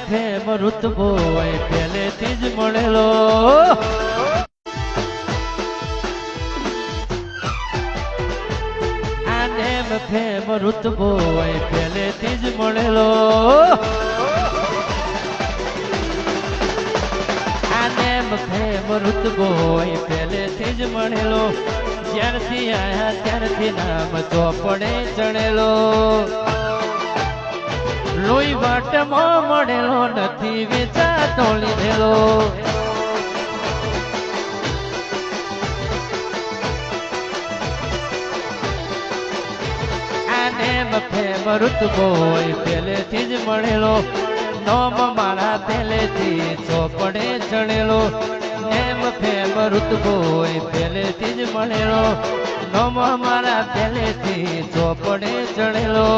fame ઋતબો પહેલેથી જ મળેલો આનેમ ફેમ ઋતબો પહેલેથી જ મળેલો આનેમ ફેમ ઋતબો પહેલેથી જ મળેલો જ્યારથી આયા ત્યારથી નામ ચોપડે ચણેલો લોહી વાટમાં મળેલો નથી વેચાતો લીધેલો આને ફેમ ઋતબો પહેલેથી જ મળેલો નોમ મારા પહેલેથી ચોપડે ચણેલો નેમ ફેમ ઋતબો પહેલેથી જ મળેલો નોમ મારા પહેલેથી ચોપડે ચણેલો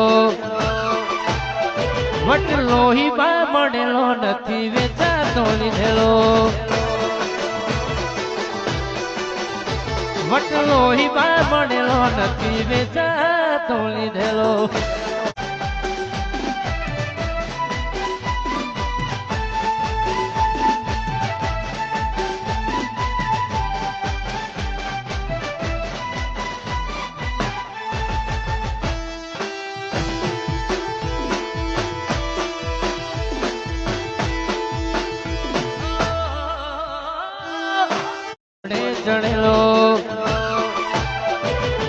વટ લોહી બા મળેલો નથી વેચાતો લીધેલો વટ લોહી બા મળેલો નથી વેચાતો લીધેલો ચણેલો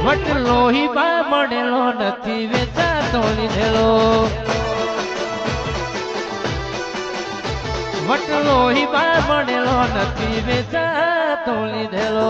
વટ લોહી બા મળેલો નથી વેચાતો લીધેલો વટ લોહી બા મળેલો નથી વેચાતો લીધેલો